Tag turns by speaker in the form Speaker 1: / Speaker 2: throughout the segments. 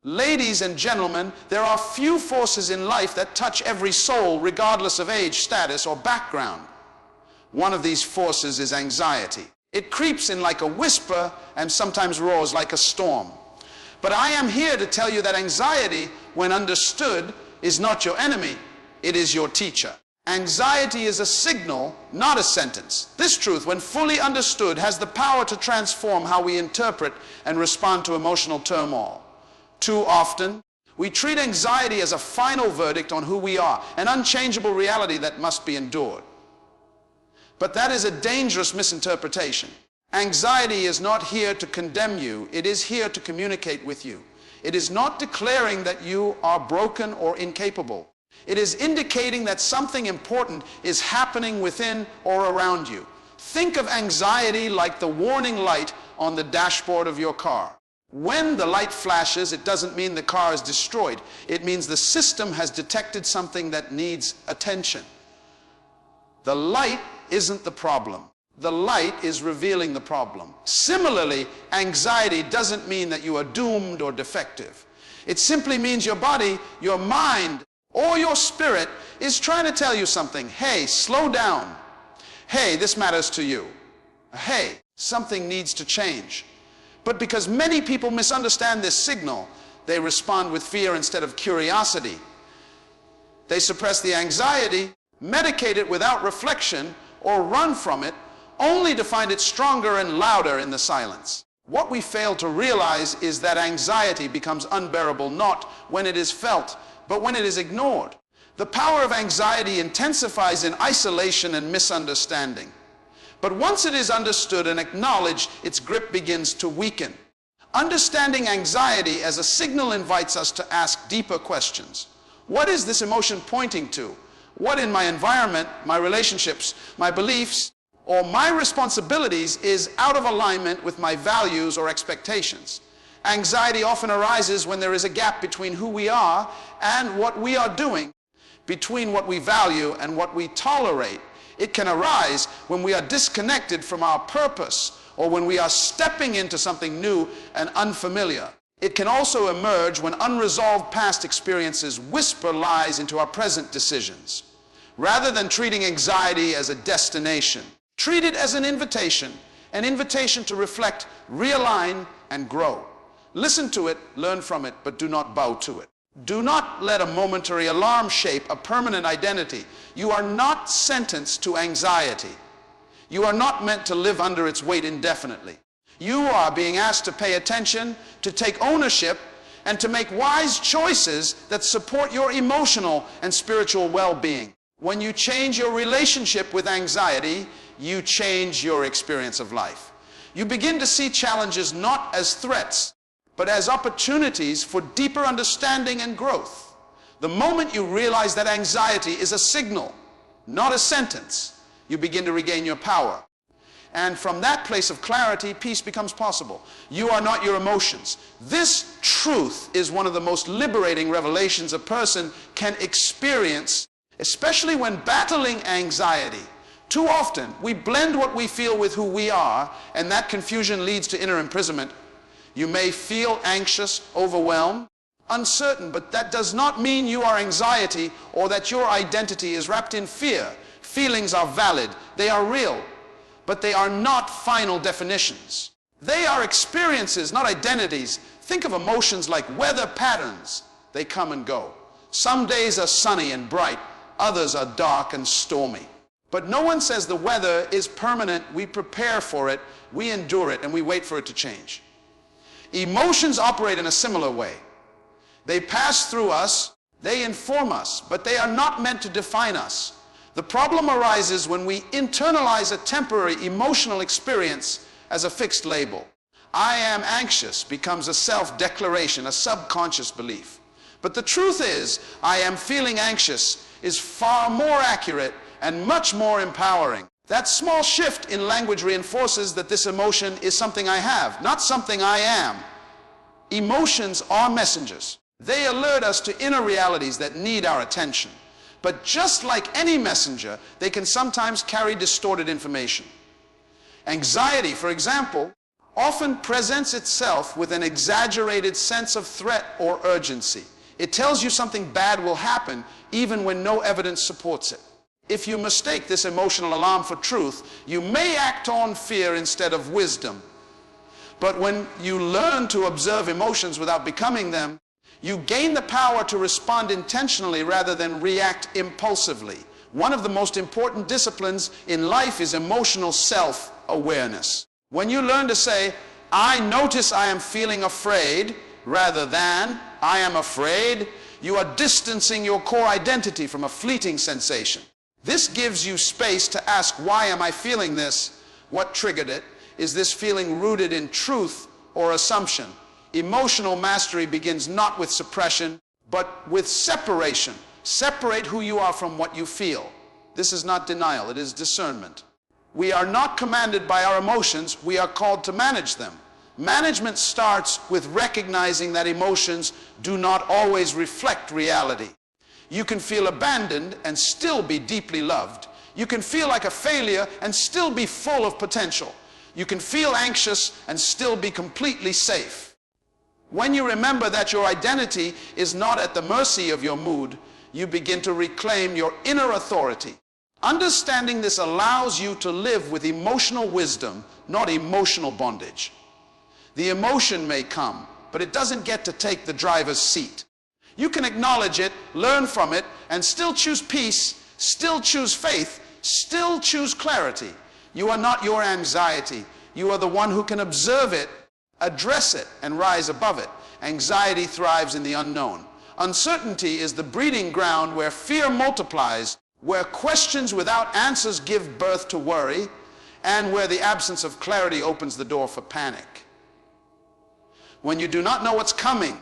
Speaker 1: Ladies and gentlemen, there are few forces in life that touch every soul regardless of age, status, or background. One of these forces is anxiety. It creeps in like a whisper and sometimes roars like a storm. But I am here to tell you that anxiety, when understood, is not your enemy. It is your teacher. Anxiety is a signal, not a sentence. This truth, when fully understood, has the power to transform how we interpret and respond to emotional turmoil. Too often, we treat anxiety as a final verdict on who we are, an unchangeable reality that must be endured. But that is a dangerous misinterpretation. Anxiety is not here to condemn you. It is here to communicate with you. It is not declaring that you are broken or incapable. It is indicating that something important is happening within or around you. Think of anxiety like the warning light on the dashboard of your car. When the light flashes, it doesn't mean the car is destroyed. It means the system has detected something that needs attention. The light isn't the problem. The light is revealing the problem. Similarly, anxiety doesn't mean that you are doomed or defective. It simply means your body, your mind, or your spirit is trying to tell you something. Hey, slow down. Hey, this matters to you. Hey, something needs to change. But because many people misunderstand this signal, they respond with fear instead of curiosity. They suppress the anxiety, medicate it without reflection, or run from it, only to find it stronger and louder in the silence. What we fail to realize is that anxiety becomes unbearable not when it is felt, but when it is ignored. The power of anxiety intensifies in isolation and misunderstanding. But once it is understood and acknowledged, its grip begins to weaken. Understanding anxiety as a signal invites us to ask deeper questions. What is this emotion pointing to? What in my environment, my relationships, my beliefs, or my responsibilities is out of alignment with my values or expectations? Anxiety often arises when there is a gap between who we are and what we are doing, between what we value and what we tolerate. It can arise when we are disconnected from our purpose or when we are stepping into something new and unfamiliar. It can also emerge when unresolved past experiences whisper lies into our present decisions. Rather than treating anxiety as a destination, treat it as an invitation to reflect, realign, and grow. Listen to it, learn from it, but do not bow to it. Do not let a momentary alarm shape a permanent identity. You are not sentenced to anxiety. You are not meant to live under its weight indefinitely. You are being asked to pay attention, to take ownership, and to make wise choices that support your emotional and spiritual well-being. When you change your relationship with anxiety, you change your experience of life. You begin to see challenges not as threats, but as opportunities for deeper understanding and growth. The moment you realize that anxiety is a signal, not a sentence, you begin to regain your power. And from that place of clarity, peace becomes possible. You are not your emotions. This truth is one of the most liberating revelations a person can experience, especially when battling anxiety. Too often, we blend what we feel with who we are, and that confusion leads to inner imprisonment. You may feel anxious, overwhelmed, uncertain, but that does not mean you are anxiety or that your identity is wrapped in fear. Feelings are valid, they are real, but they are not final definitions. They are experiences, not identities. Think of emotions like weather patterns. They come and go. Some days are sunny and bright, others are dark and stormy. But no one says the weather is permanent. We prepare for it, we endure it, and we wait for it to change. Emotions operate in a similar way. They pass through us, they inform us, but they are not meant to define us. The problem arises when we internalize a temporary emotional experience as a fixed label. I am anxious becomes a self-declaration, a subconscious belief. But the truth is, I am feeling anxious is far more accurate and much more empowering. That small shift in language reinforces that this emotion is something I have, not something I am. Emotions are messengers. They alert us to inner realities that need our attention. But just like any messenger, they can sometimes carry distorted information. Anxiety, for example, often presents itself with an exaggerated sense of threat or urgency. It tells you something bad will happen even when no evidence supports it. If you mistake this emotional alarm for truth, you may act on fear instead of wisdom. But when you learn to observe emotions without becoming them, you gain the power to respond intentionally rather than react impulsively. One of the most important disciplines in life is emotional self-awareness. When you learn to say, I notice I am feeling afraid, rather than, I am afraid, you are distancing your core identity from a fleeting sensation. This gives you space to ask, why am I feeling this? What triggered it? Is this feeling rooted in truth or assumption? Emotional mastery begins not with suppression, but with separation. Separate who you are from what you feel. This is not denial, it is discernment. We are not commanded by our emotions, we are called to manage them. Management starts with recognizing that emotions do not always reflect reality. You can feel abandoned and still be deeply loved. You can feel like a failure and still be full of potential. You can feel anxious and still be completely safe. When you remember that your identity is not at the mercy of your mood, you begin to reclaim your inner authority. Understanding this allows you to live with emotional wisdom, not emotional bondage. The emotion may come, but it doesn't get to take the driver's seat. You can acknowledge it, learn from it, and still choose peace, still choose faith, still choose clarity. You are not your anxiety. You are the one who can observe it, address it, and rise above it. Anxiety thrives in the unknown. Uncertainty is the breeding ground where fear multiplies, where questions without answers give birth to worry, and where the absence of clarity opens the door for panic. When you do not know what's coming,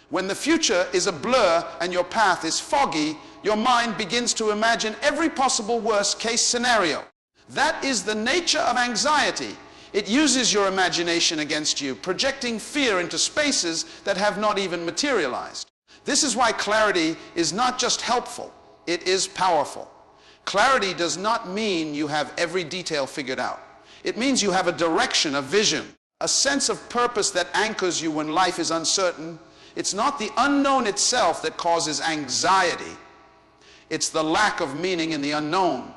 Speaker 1: when the future is a blur and your path is foggy, your mind begins to imagine every possible worst-case scenario. That is the nature of anxiety. It uses your imagination against you, projecting fear into spaces that have not even materialized. This is why clarity is not just helpful, it is powerful. Clarity does not mean you have every detail figured out. It means you have a direction, a vision, a sense of purpose that anchors you when life is uncertain. It's not the unknown itself that causes anxiety. It's the lack of meaning in the unknown.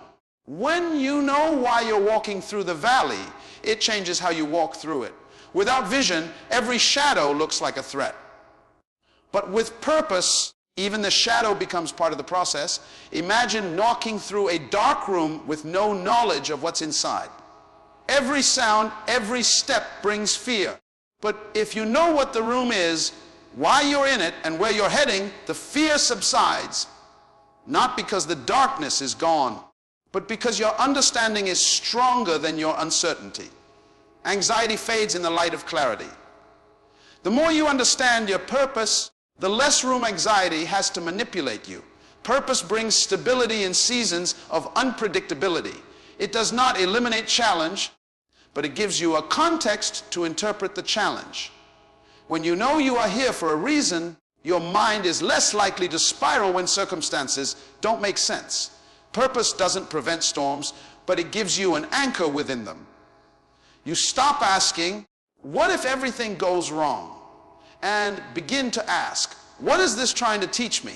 Speaker 1: When you know why you're walking through the valley, it changes how you walk through it. Without vision, every shadow looks like a threat. But with purpose, even the shadow becomes part of the process. Imagine walking through a dark room with no knowledge of what's inside. Every sound, every step brings fear. But if you know what the room is, why you're in it, and where you're heading, the fear subsides. Not because the darkness is gone, but because your understanding is stronger than your uncertainty. Anxiety fades in the light of clarity. The more you understand your purpose, the less room anxiety has to manipulate you. Purpose brings stability in seasons of unpredictability. It does not eliminate challenge, but it gives you a context to interpret the challenge. When you know you are here for a reason, your mind is less likely to spiral when circumstances don't make sense. Purpose doesn't prevent storms, but it gives you an anchor within them. You stop asking, what if everything goes wrong? And begin to ask, what is this trying to teach me?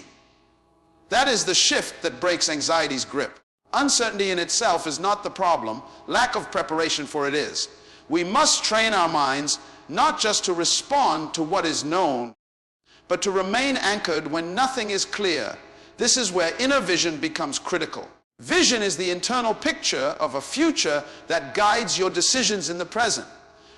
Speaker 1: That is the shift that breaks anxiety's grip. Uncertainty in itself is not the problem. Lack of preparation for it is. We must train our minds not just to respond to what is known, but to remain anchored when nothing is clear. This is where inner vision becomes critical. Vision is the internal picture of a future that guides your decisions in the present.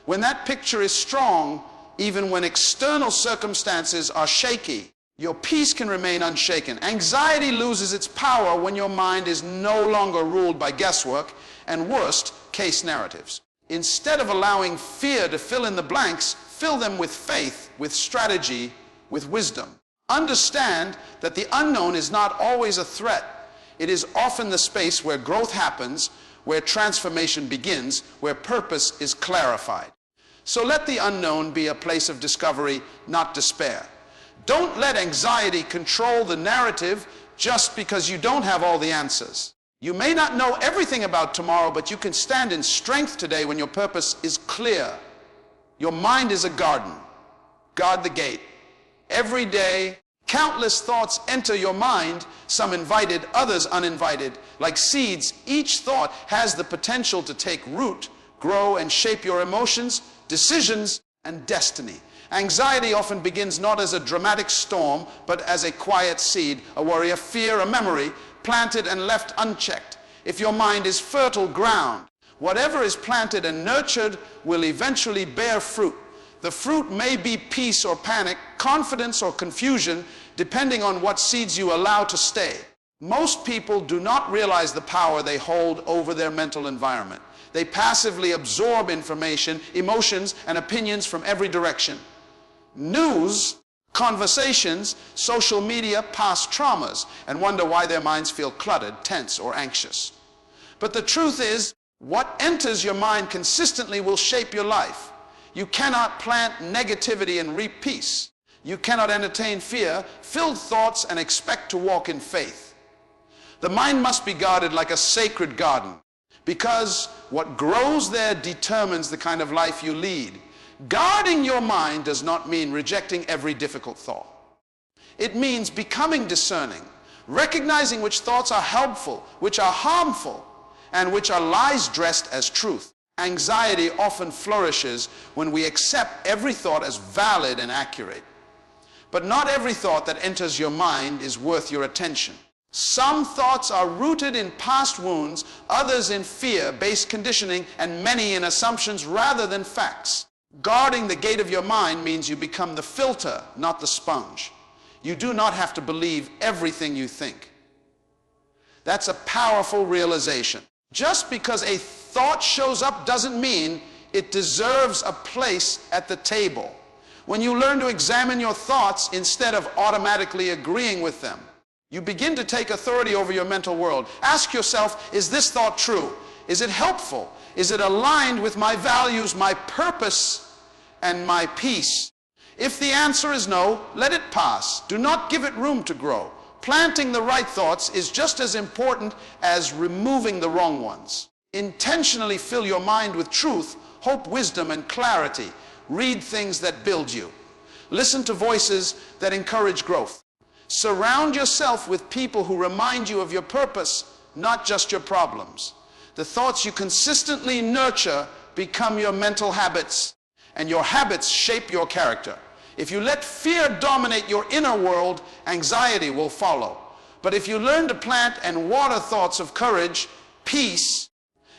Speaker 1: When that picture is strong, even when external circumstances are shaky, your peace can remain unshaken. Anxiety loses its power when your mind is no longer ruled by guesswork and worst-case narratives. Instead of allowing fear to fill in the blanks, fill them with faith, with strategy, with wisdom. Understand that the unknown is not always a threat. It is often the space where growth happens, where transformation begins, where purpose is clarified. So let the unknown be a place of discovery, not despair. Don't let anxiety control the narrative just because you don't have all the answers. You may not know everything about tomorrow, but you can stand in strength today when your purpose is clear. Your mind is a garden. Guard the gate. Every day, countless thoughts enter your mind, some invited, others uninvited. Like seeds, each thought has the potential to take root, grow, and shape your emotions, decisions, and destiny. Anxiety often begins not as a dramatic storm, but as a quiet seed, a worry, a fear, a memory, planted and left unchecked. If your mind is fertile ground, whatever is planted and nurtured will eventually bear fruit. The fruit may be peace or panic, confidence or confusion, depending on what seeds you allow to stay. Most people do not realize the power they hold over their mental environment. They passively absorb information, emotions, and opinions from every direction. News, conversations, social media, past traumas, and wonder why their minds feel cluttered, tense, or anxious. But the truth is, what enters your mind consistently will shape your life. You cannot plant negativity and reap peace. You cannot entertain fear-filled thoughts and expect to walk in faith. The mind must be guarded like a sacred garden, because what grows there determines the kind of life you lead. Guarding your mind does not mean rejecting every difficult thought. It means becoming discerning, recognizing which thoughts are helpful, which are harmful, and which are lies dressed as truth. Anxiety often flourishes when we accept every thought as valid and accurate. But not every thought that enters your mind is worth your attention. Some thoughts are rooted in past wounds, others in fear-based conditioning, and many in assumptions rather than facts. Guarding the gate of your mind means you become the filter, not the sponge. You do not have to believe everything you think. That's a powerful realization. Just because a thought shows up doesn't mean it deserves a place at the table. When you learn to examine your thoughts instead of automatically agreeing with them, you begin to take authority over your mental world. Ask yourself, is this thought true? Is it helpful? Is it aligned with my values, my purpose, and my peace? If the answer is no, let it pass. Do not give it room to grow. Planting the right thoughts is just as important as removing the wrong ones. Intentionally fill your mind with truth, hope, wisdom, and clarity. Read things that build you. Listen to voices that encourage growth. Surround yourself with people who remind you of your purpose, not just your problems. The thoughts you consistently nurture become your mental habits, and your habits shape your character. If you let fear dominate your inner world, anxiety will follow. But if you learn to plant and water thoughts of courage, peace,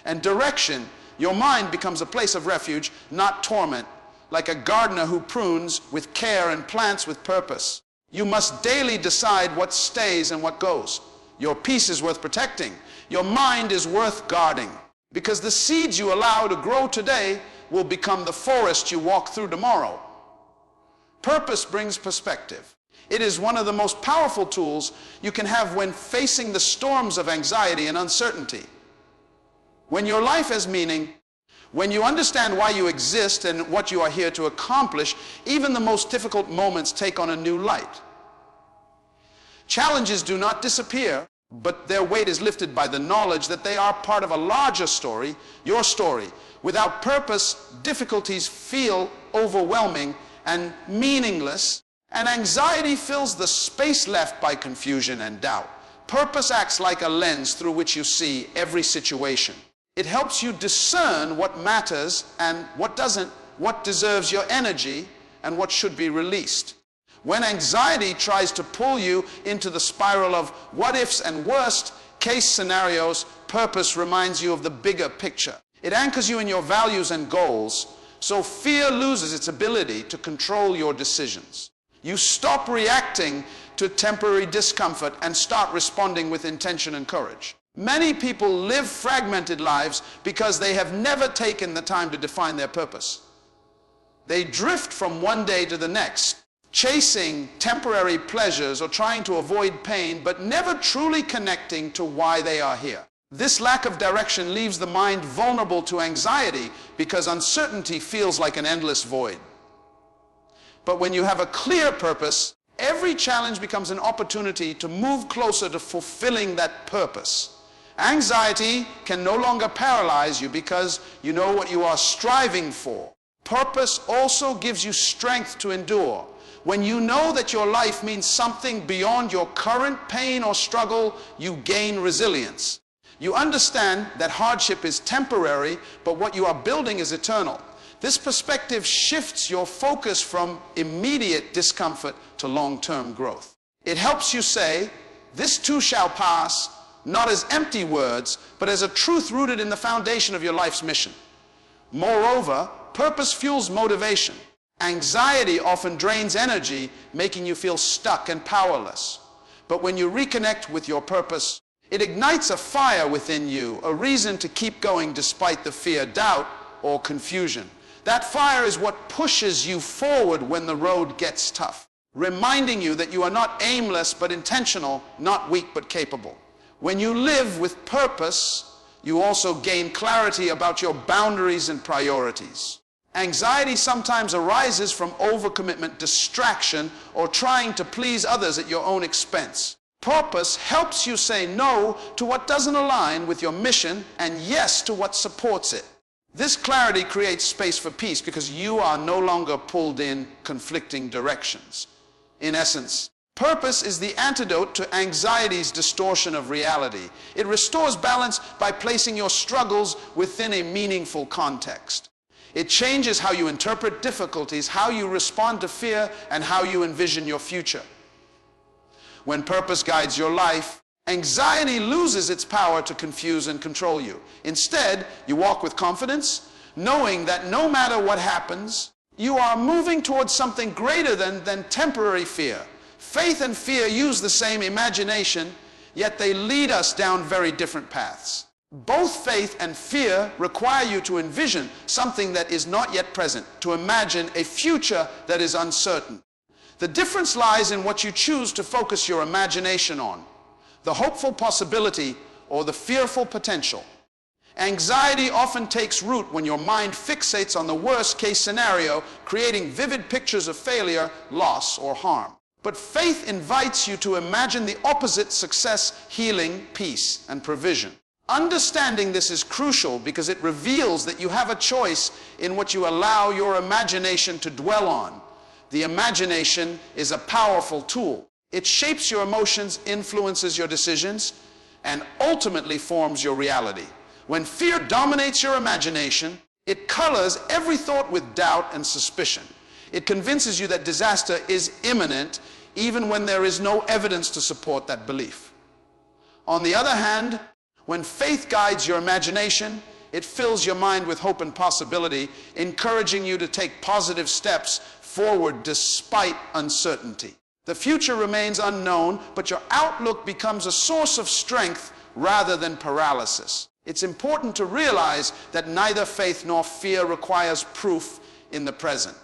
Speaker 1: and direction, your mind becomes a place of refuge, not torment, like a gardener who prunes with care and plants with purpose. You must daily decide what stays and what goes. Your peace is worth protecting. Your mind is worth guarding, because the seeds you allow to grow today will become the forest you walk through tomorrow. Purpose brings perspective. It is one of the most powerful tools you can have when facing the storms of anxiety and uncertainty. When your life has meaning, when you understand why you exist and what you are here to accomplish, even the most difficult moments take on a new light. Challenges do not disappear, but their weight is lifted by the knowledge that they are part of a larger story, your story. Without purpose, difficulties feel overwhelming and meaningless, and anxiety fills the space left by confusion and doubt. Purpose acts like a lens through which you see every situation. It helps you discern what matters and what doesn't, what deserves your energy and what should be released. When anxiety tries to pull you into the spiral of what ifs and worst case scenarios, purpose reminds you of the bigger picture. It anchors you in your values and goals, so fear loses its ability to control your decisions. You stop reacting to temporary discomfort and start responding with intention and courage. Many people live fragmented lives because they have never taken the time to define their purpose. They drift from one day to the next, chasing temporary pleasures or trying to avoid pain, but never truly connecting to why they are here. This lack of direction leaves the mind vulnerable to anxiety because uncertainty feels like an endless void. But when you have a clear purpose, every challenge becomes an opportunity to move closer to fulfilling that purpose. Anxiety can no longer paralyze you because you know what you are striving for. Purpose also gives you strength to endure. When you know that your life means something beyond your current pain or struggle, you gain resilience. You understand that hardship is temporary, but what you are building is eternal. This perspective shifts your focus from immediate discomfort to long-term growth. It helps you say, "This too shall pass," not as empty words, but as a truth rooted in the foundation of your life's mission. Moreover, purpose fuels motivation. Anxiety often drains energy, making you feel stuck and powerless. But when you reconnect with your purpose, it ignites a fire within you, a reason to keep going despite the fear, doubt, or confusion. That fire is what pushes you forward when the road gets tough, reminding you that you are not aimless but intentional, not weak but capable. When you live with purpose, you also gain clarity about your boundaries and priorities. Anxiety sometimes arises from overcommitment, distraction, or trying to please others at your own expense. Purpose helps you say no to what doesn't align with your mission and yes to what supports it. This clarity creates space for peace because you are no longer pulled in conflicting directions. In essence, purpose is the antidote to anxiety's distortion of reality. It restores balance by placing your struggles within a meaningful context. It changes how you interpret difficulties, how you respond to fear, and how you envision your future. When purpose guides your life, anxiety loses its power to confuse and control you. Instead, you walk with confidence, knowing that no matter what happens, you are moving towards something greater than temporary fear. Faith and fear use the same imagination, yet they lead us down very different paths. Both faith and fear require you to envision something that is not yet present, to imagine a future that is uncertain. The difference lies in what you choose to focus your imagination on, the hopeful possibility or the fearful potential. Anxiety often takes root when your mind fixates on the worst-case scenario, creating vivid pictures of failure, loss, or harm. But faith invites you to imagine the opposite: success, healing, peace, and provision. Understanding this is crucial because it reveals that you have a choice in what you allow your imagination to dwell on. The imagination is a powerful tool. It shapes your emotions, influences your decisions, and ultimately forms your reality. When fear dominates your imagination, it colors every thought with doubt and suspicion. It convinces you that disaster is imminent, even when there is no evidence to support that belief. On the other hand, when faith guides your imagination, it fills your mind with hope and possibility, encouraging you to take positive steps forward despite uncertainty. The future remains unknown, but your outlook becomes a source of strength rather than paralysis. It's important to realize that neither faith nor fear requires proof in the present.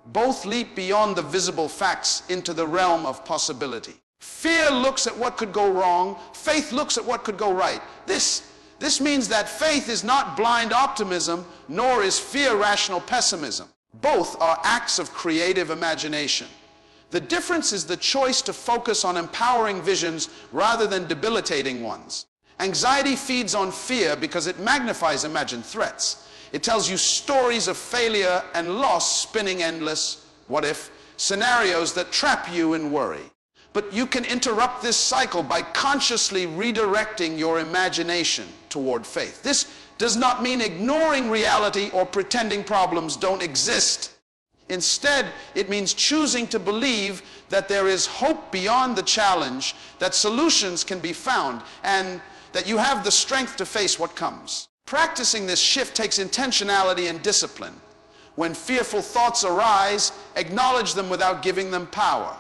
Speaker 1: Both leap beyond the visible facts into the realm of possibility. Fear looks at what could go wrong. Faith looks at what could go right. This means that faith is not blind optimism, nor is fear rational pessimism. Both are acts of creative imagination. The difference is the choice to focus on empowering visions rather than debilitating ones. Anxiety feeds on fear because it magnifies imagined threats. It tells you stories of failure and loss, spinning endless what-if scenarios that trap you in worry. But you can interrupt this cycle by consciously redirecting your imagination toward faith. This does not mean ignoring reality or pretending problems don't exist. Instead, it means choosing to believe that there is hope beyond the challenge, that solutions can be found, and that you have the strength to face what comes. Practicing this shift takes intentionality and discipline. When fearful thoughts arise, acknowledge them without giving them power.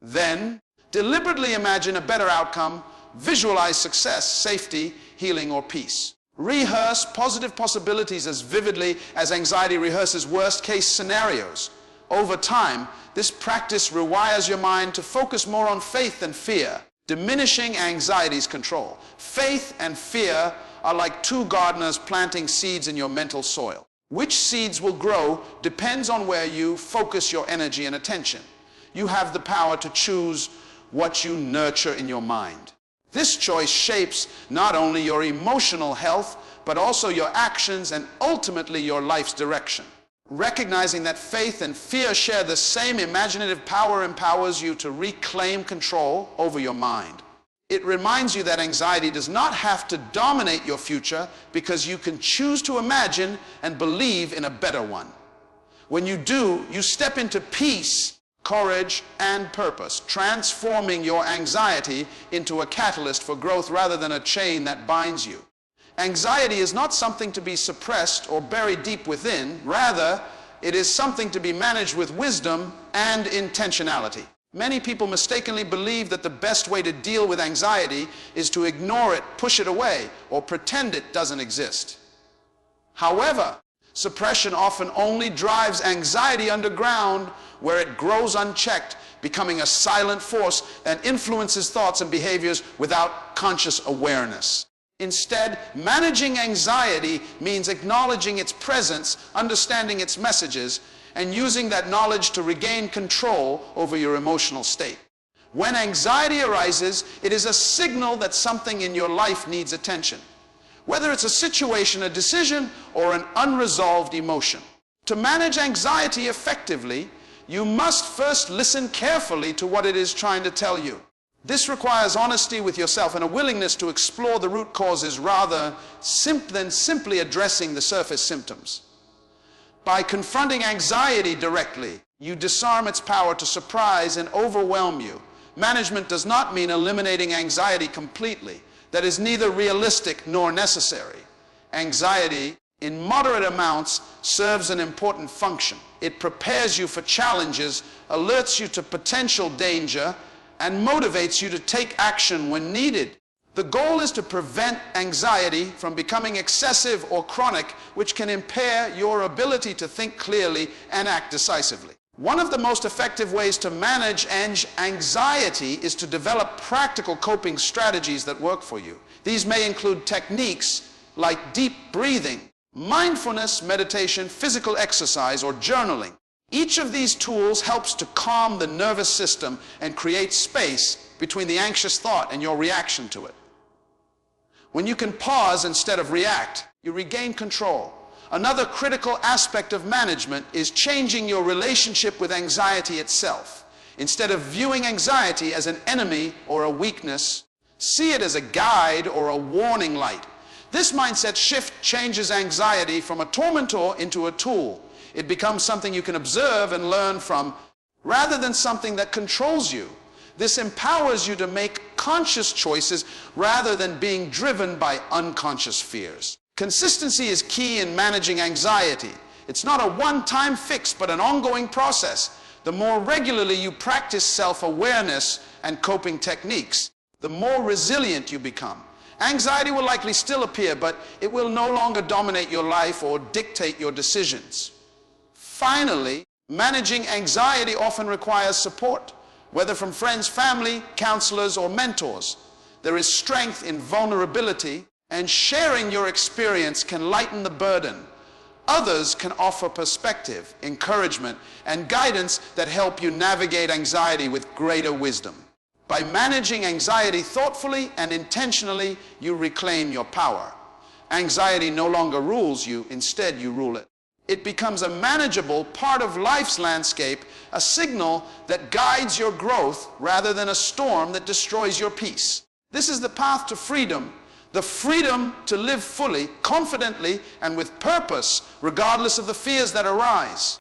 Speaker 1: Then, deliberately imagine a better outcome, visualize success, safety, healing, or peace. Rehearse positive possibilities as vividly as anxiety rehearses worst-case scenarios. Over time, this practice rewires your mind to focus more on faith than fear, diminishing anxiety's control. Faith and fear are like two gardeners planting seeds in your mental soil. Which seeds will grow depends on where you focus your energy and attention. You have the power to choose what you nurture in your mind. This choice shapes not only your emotional health, but also your actions and ultimately your life's direction. Recognizing that faith and fear share the same imaginative power empowers you to reclaim control over your mind. It reminds you that anxiety does not have to dominate your future because you can choose to imagine and believe in a better one. When you do, you step into peace, courage, and purpose, transforming your anxiety into a catalyst for growth rather than a chain that binds you. Anxiety is not something to be suppressed or buried deep within. Rather, it is something to be managed with wisdom and intentionality. Many people mistakenly believe that the best way to deal with anxiety is to ignore it, push it away, or pretend it doesn't exist. However, suppression often only drives anxiety underground, where it grows unchecked, becoming a silent force and influences thoughts and behaviors without conscious awareness. Instead, managing anxiety means acknowledging its presence, understanding its messages, and using that knowledge to regain control over your emotional state. When anxiety arises, it is a signal that something in your life needs attention, whether it's a situation, a decision, or an unresolved emotion. To manage anxiety effectively, you must first listen carefully to what it is trying to tell you. This requires honesty with yourself and a willingness to explore the root causes rather than simply addressing the surface symptoms. By confronting anxiety directly, you disarm its power to surprise and overwhelm you. Management does not mean eliminating anxiety completely. That is neither realistic nor necessary. Anxiety, in moderate amounts, serves an important function. It prepares you for challenges, alerts you to potential danger, and motivates you to take action when needed. The goal is to prevent anxiety from becoming excessive or chronic, which can impair your ability to think clearly and act decisively. One of the most effective ways to manage anxiety is to develop practical coping strategies that work for you. These may include techniques like deep breathing, mindfulness, meditation, physical exercise, or journaling. Each of these tools helps to calm the nervous system and create space between the anxious thought and your reaction to it. When you can pause instead of react, you regain control. Another critical aspect of management is changing your relationship with anxiety itself. Instead of viewing anxiety as an enemy or a weakness, see it as a guide or a warning light. This mindset shift changes anxiety from a tormentor into a tool. It becomes something you can observe and learn from, rather than something that controls you. This empowers you to make conscious choices rather than being driven by unconscious fears. Consistency is key in managing anxiety. It's not a one-time fix, but an ongoing process. The more regularly you practice self-awareness and coping techniques, the more resilient you become. Anxiety will likely still appear, but it will no longer dominate your life or dictate your decisions. Finally, managing anxiety often requires support, whether from friends, family, counselors, or mentors. There is strength in vulnerability, and sharing your experience can lighten the burden. Others can offer perspective, encouragement, and guidance that help you navigate anxiety with greater wisdom. By managing anxiety thoughtfully and intentionally, you reclaim your power. Anxiety no longer rules you, instead you rule it. It becomes a manageable part of life's landscape, a signal that guides your growth rather than a storm that destroys your peace. This is the path to freedom, the freedom to live fully, confidently, and with purpose, regardless of the fears that arise.